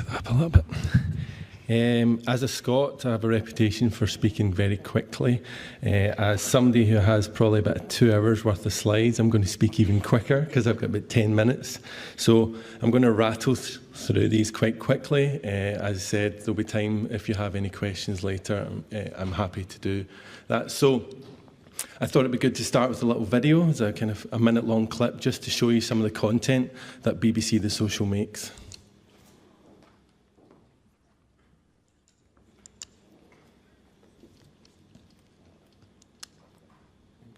get that up a little bit. As a Scot, I have a reputation for speaking very quickly. As somebody who has probably about 2 hours worth of slides, I'm going to speak even quicker because I've got about 10 minutes. So I'm going to rattle through these quite quickly. As I said, there'll be time if you have any questions later. I'm happy to do that. So I thought it'd be good to start with a little video. It's a kind of a minute-long clip just to show you some of the content that BBC The Social makes.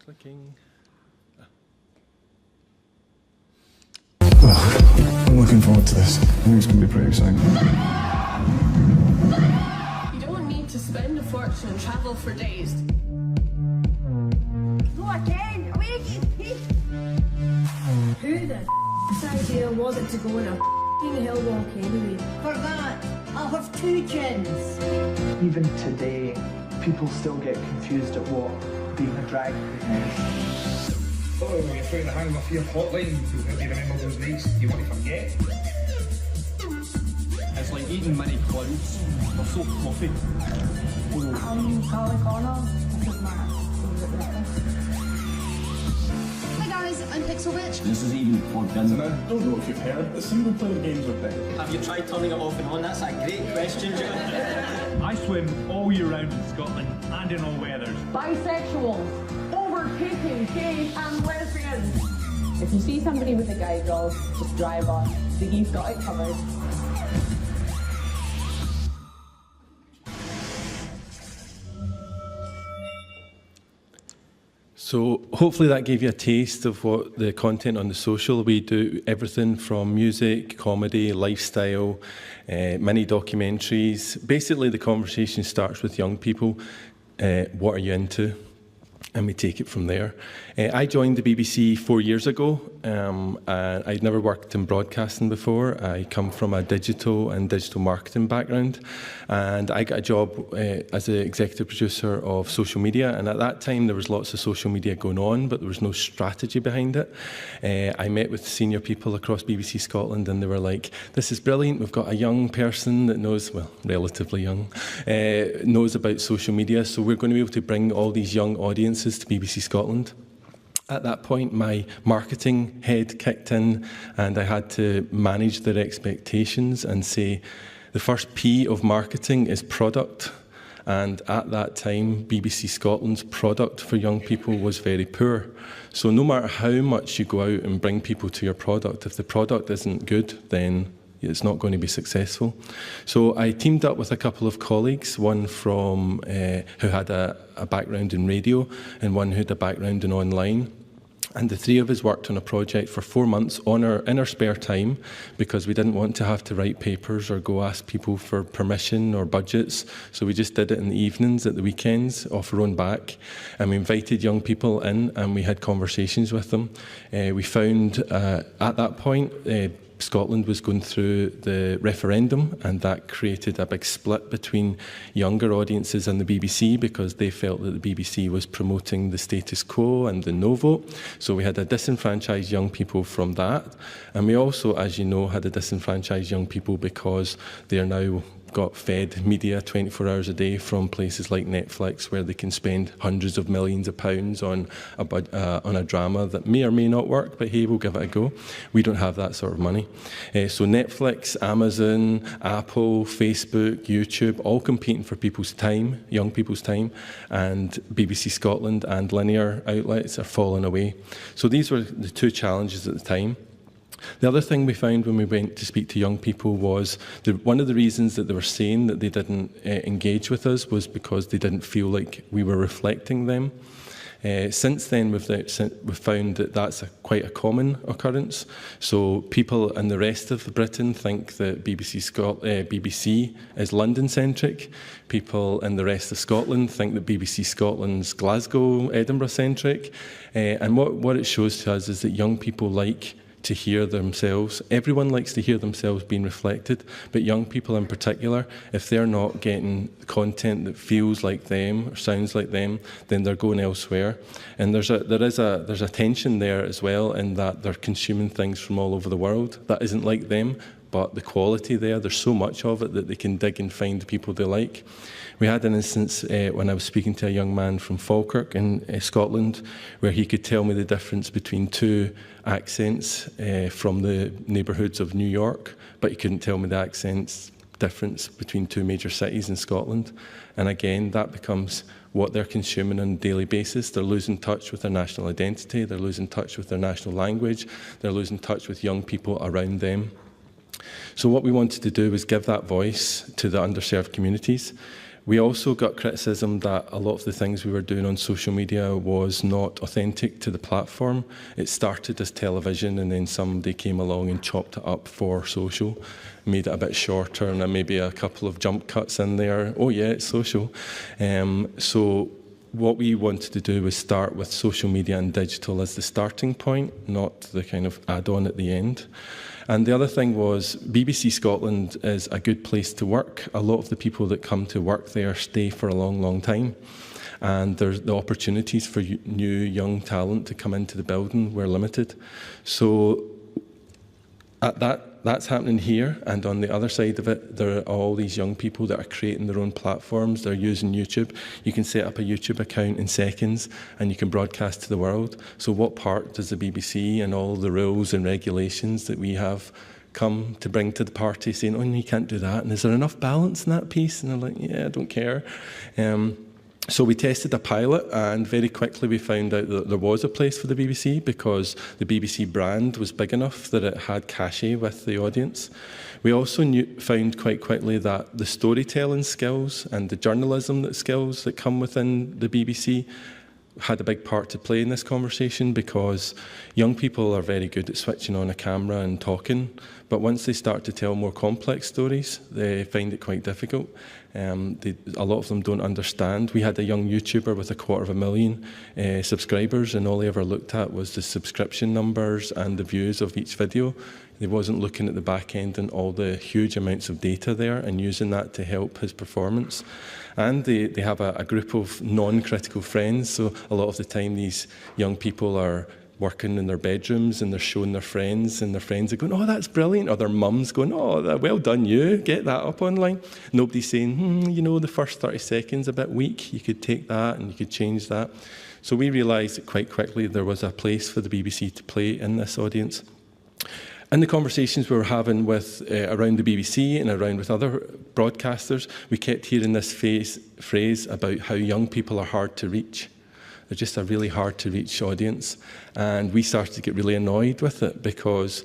Clicking. I'm looking forward to this. I think it's going to be pretty exciting. You don't need to spend a fortune and travel for days. Go again! Away again! Who the idea was it to go on a hill walk anyway? For that, I'll have 2 gins. Even today, people still get confused at what being a drag queen is. Oh, you're trying to hang my fear hotline. Do you remember those nights you want to forget? It's like eating mini clouds. They're so fluffy. I'm Sally Connor. This is Matt. Hi guys, I'm Pixel Witch. This is even plugged in. I don't know if you've heard, but single player games are big. Have you tried turning it off and on? That's a great question, Jim. I swim all year round in Scotland and in all weathers. Bisexuals, overtaking gay and lesbians. If you see somebody with a guide dog, just drive on. Ziggy's got it covered. So hopefully that gave you a taste of what the content on The Social. We do everything from music, comedy, lifestyle, mini documentaries. Basically the conversation starts with young people. What are you into? And we take it from there. I joined the BBC 4 years ago. And I'd never worked in broadcasting before. I come from a digital and digital marketing background. And I got a job as an executive producer of social media. And at that time, there was lots of social media going on, but there was no strategy behind it. I met with senior people across BBC Scotland, and they were like, this is brilliant. We've got a young person that knows, well, relatively young, knows about social media. So we're going to be able to bring all these young audiences to BBC Scotland. At that point, my marketing head kicked in, and I had to manage their expectations and say, the first P of marketing is product. And at that time, BBC Scotland's product for young people was very poor. So no matter how much you go out and bring people to your product, if the product isn't good, then it's not going to be successful. So I teamed up with a couple of colleagues, one from who had a background in radio and one who had a background in online. And the 3 of us worked on a project for 4 months in our spare time, because we didn't want to have to write papers or go ask people for permission or budgets. So we just did it in the evenings, at the weekends, off our own back. And we invited young people in and we had conversations with them. We found at that point, Scotland was going through the referendum, and that created a big split between younger audiences and the BBC, because they felt that the BBC was promoting the status quo and the no vote. So we had a disenfranchised young people from that. And we also, as you know, had a disenfranchised young people because they are now got fed media 24 hours a day from places like Netflix, where they can spend hundreds of millions of pounds on a drama that may or may not work, but hey, we'll give it a go. We don't have that sort of money. So Netflix, Amazon, Apple, Facebook, YouTube, all competing for people's time, young people's time, and BBC Scotland and linear outlets are falling away. So these were the 2 challenges at the time. The other thing we found when we went to speak to young people was one of the reasons that they were saying that they didn't engage with us was because they didn't feel like we were reflecting them. Since then, we've found that that's quite a common occurrence. So people in the rest of Britain think that BBC is London-centric. People in the rest of Scotland think that BBC Scotland's Glasgow, Edinburgh-centric. And what it shows to us is that young people like to hear themselves. Everyone likes to hear themselves being reflected, but young people in particular, if they're not getting content that feels like them or sounds like them, then they're going elsewhere. And there's a tension there as well, in that they're consuming things from all over the world that isn't like them, but the quality there's so much of it that they can dig and find the people they like. We had an instance when I was speaking to a young man from Falkirk in Scotland, where he could tell me the difference between two accents from the neighbourhoods of New York, but he couldn't tell me the accents difference between two major cities in Scotland. And again, that becomes what they're consuming on a daily basis. They're losing touch with their national identity, they're losing touch with their national language, they're losing touch with young people around them. So what we wanted to do was give that voice to the underserved communities. We also got criticism that a lot of the things we were doing on social media was not authentic to the platform. It started as television, and then somebody came along and chopped it up for social, made it a bit shorter, and then maybe a couple of jump cuts in there. Oh yeah, it's social. So what we wanted to do was start with social media and digital as the starting point, not the kind of add-on at the end. And the other thing was BBC Scotland is a good place to work. A lot of the people that come to work there stay for a long, long time. And there's the opportunities for new young talent to come into the building were limited. So that's happening here, and on the other side of it, there are all these young people that are creating their own platforms. They're using YouTube. You can set up a YouTube account in seconds, and you can broadcast to the world. So what part does the BBC and all the rules and regulations that we have come to bring to the party, saying, oh, no, you can't do that, and is there enough balance in that piece? And they're like, yeah, I don't care. So we tested a pilot, and very quickly we found out that there was a place for the BBC because the BBC brand was big enough that it had cachet with the audience. We also found quite quickly that the storytelling skills and the journalism skills that come within the BBC had a big part to play in this conversation, because young people are very good at switching on a camera and talking, but once they start to tell more complex stories, they find it quite difficult. A lot of them don't understand. We had a young YouTuber with 250,000 subscribers, and all he ever looked at was the subscription numbers and the views of each video. He wasn't looking at the back end and all the huge amounts of data there and using that to help his performance. And they have a group of non-critical friends, so a lot of the time these young people are working in their bedrooms and they're showing their friends, and their friends are going, oh, that's brilliant, or their mum's going, oh, well done you, get that up online. Nobody's saying, you know, the first 30 seconds a bit weak, you could take that and you could change that. So we realised that quite quickly there was a place for the BBC to play in this audience. In the conversations we were having with around the BBC and around with other broadcasters, we kept hearing this phrase about how young people are hard to reach. They're just a really hard to reach audience. And we started to get really annoyed with it, because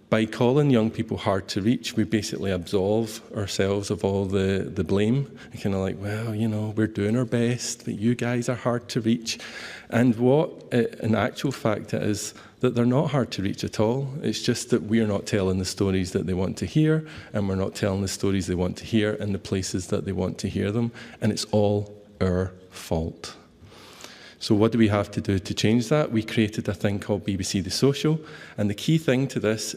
by calling young people hard to reach, we basically absolve ourselves of all the blame. And kind of like, well, you know, we're doing our best, but you guys are hard to reach. And what in actual fact it is that they're not hard to reach at all. It's just that we're not telling the stories that they want to hear, and we're not telling the stories they want to hear in the places that they want to hear them. And it's all our fault. So what do we have to do to change that? We created a thing called BBC The Social, and the key thing to this,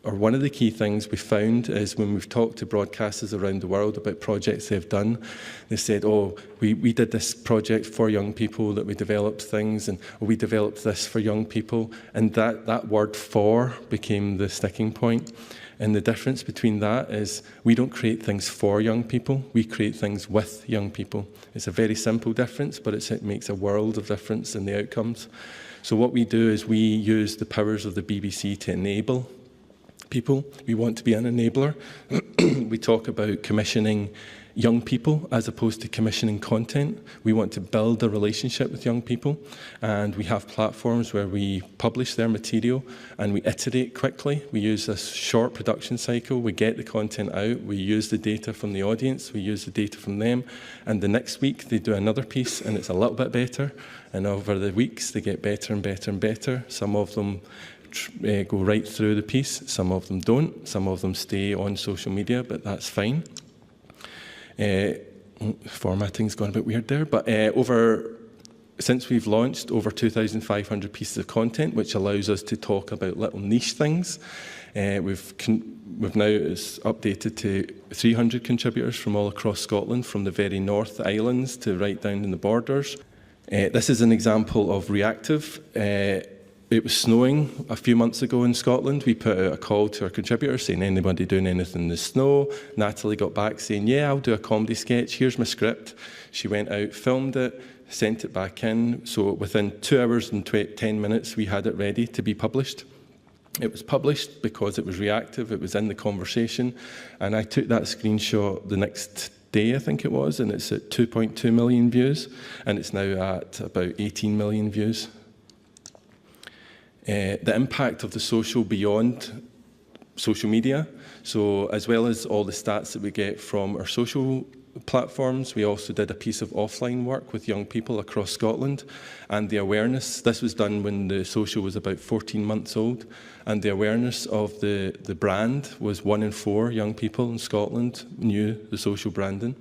or one of the key things we found, is when we've talked to broadcasters around the world about projects they've done, they said, oh, we did this project for young people, that we developed things, and we developed this for young people, and that word for became the sticking point. And the difference between that is we don't create things for young people, we create things with young people. It's a very simple difference, but it makes a world of difference in the outcomes. So what we do is we use the powers of the BBC to enable people. We want to be an enabler. We talk about commissioning young people as opposed to commissioning content. We want to build a relationship with young people, and we have platforms where we publish their material and we iterate quickly. We use a short production cycle, we get the content out, we use the data from the audience, we use the data from them, and the next week they do another piece and it's a little bit better, and over the weeks they get better and better and better. Some of them go right through the piece, some of them don't, some of them stay on social media, but that's fine. Formatting's gone a bit weird there, but since we've launched, over 2,500 pieces of content, which allows us to talk about little niche things. We've now it's updated to 300 contributors from all across Scotland, from the very north islands to right down in the borders. This is an example of reactive. it was snowing a few months ago in Scotland. We put out a call to our contributors saying, anybody doing anything in the snow? Natalie got back saying, yeah, I'll do a comedy sketch. Here's my script. She went out, filmed it, sent it back in. So within 2 hours and 10 minutes, we had it ready to be published. It was published because it was reactive. It was in the conversation. And I took that screenshot the next day, I think it was, and it's at 2.2 million views. And it's now at about 18 million views. The impact of the social beyond social media. So as well as all the stats that we get from our social platforms, we also did a piece of offline work with young people across Scotland, and the awareness, this was done when the social was about 14 months old, and the awareness of the brand was 1 in 4 young people in Scotland knew the social branding.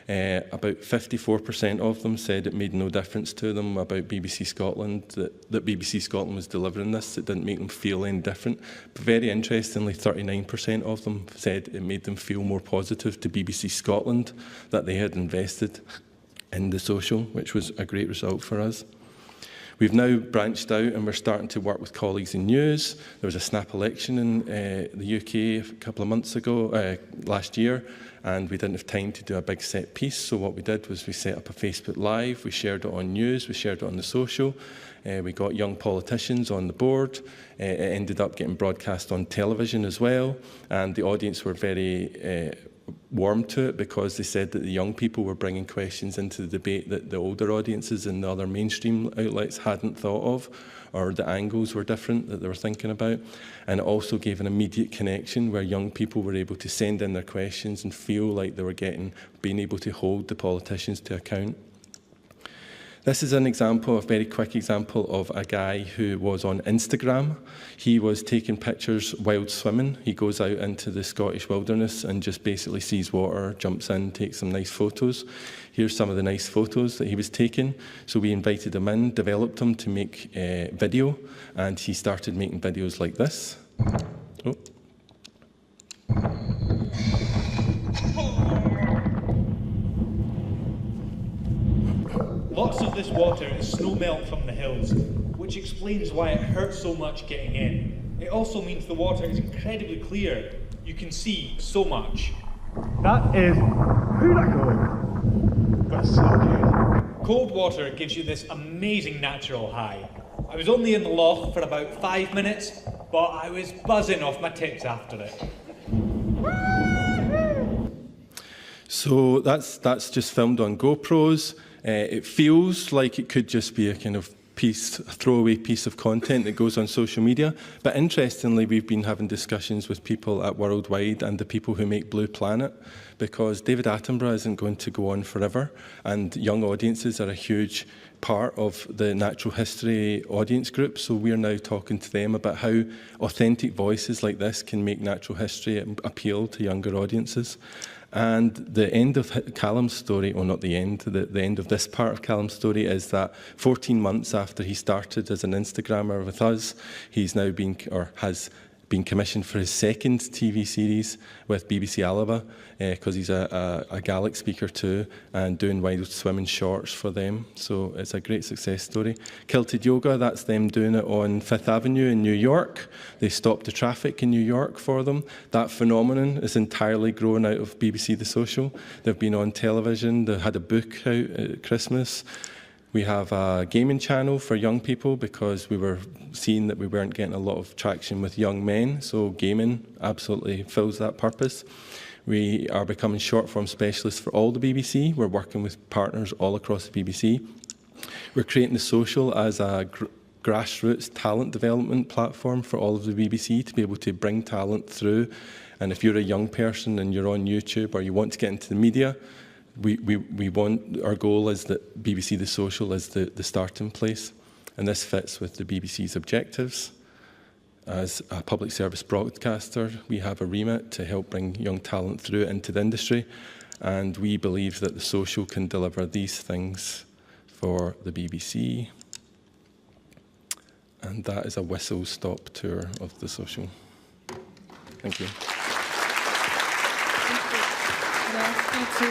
About 54% of them said it made no difference to them about BBC Scotland, that BBC Scotland was delivering this. It didn't make them feel any different. But very interestingly, 39% of them said it made them feel more positive to BBC Scotland that they had invested in the social, which was a great result for us. We've now branched out and we're starting to work with colleagues in news. There was a snap election in the UK a couple of months ago, last year, and we didn't have time to do a big set piece. So what we did was we set up a Facebook Live, we shared it on news, we shared it on the social. We got young politicians on the board. It ended up getting broadcast on television as well, and the audience were very warm to it because they said that the young people were bringing questions into the debate that the older audiences and the other mainstream outlets hadn't thought of, or the angles were different that they were thinking about. And it also gave an immediate connection where young people were able to send in their questions and feel like they were being able to hold the politicians to account. This is an example, a very quick example of a guy who was on Instagram. He was taking pictures while swimming. He goes out into the Scottish wilderness and just basically sees water, jumps in, takes some nice photos. Here's some of the nice photos that he was taking. So we invited him in, developed him to make video, and he started making videos like this. Oh. Lots of this water is snow melt from the hills, which explains why it hurts so much getting in. It also means the water is incredibly clear. You can see so much. That is beautiful. That's so good. Cold water gives you this amazing natural high. I was only in the loch for about 5 minutes, but I was buzzing off my tits after it. So that's just filmed on GoPros. It feels like it could just be a kind of a throwaway piece of content that goes on social media. But interestingly, we've been having discussions with people at Worldwide and the people who make Blue Planet, because David Attenborough isn't going to go on forever, and young audiences are a huge part of the natural history audience group. So we're now talking to them about how authentic voices like this can make natural history appeal to younger audiences. And the end of Callum's story, or not the end, the end of this part of Callum's story is that 14 months after he started as an Instagrammer with us, he's now been, or has been commissioned for his second TV series with BBC Alaba, because he's a Gaelic speaker too, and doing wild swimming shorts for them. So it's a great success story. Kilted Yoga, that's them doing it on 5th Avenue in New York. They stopped the traffic in New York for them. That phenomenon is entirely grown out of BBC The Social. They've been on television. They had a book out at Christmas. We have a gaming channel for young people because we were seeing that we weren't getting a lot of traction with young men, so gaming absolutely fills that purpose. We are becoming short-form specialists for all the BBC. We're working with partners all across the BBC. We're creating the social as a grassroots talent development platform for all of the BBC to be able to bring talent through. And if you're a young person and you're on YouTube or you want to get into the media, we want, our goal is that BBC The Social is the starting place, and this fits with the BBC's objectives. As a public service broadcaster, we have a remit to help bring young talent through into the industry, and we believe that The Social can deliver these things for the BBC. And that is a whistle-stop tour of The Social. Thank you. Thank you.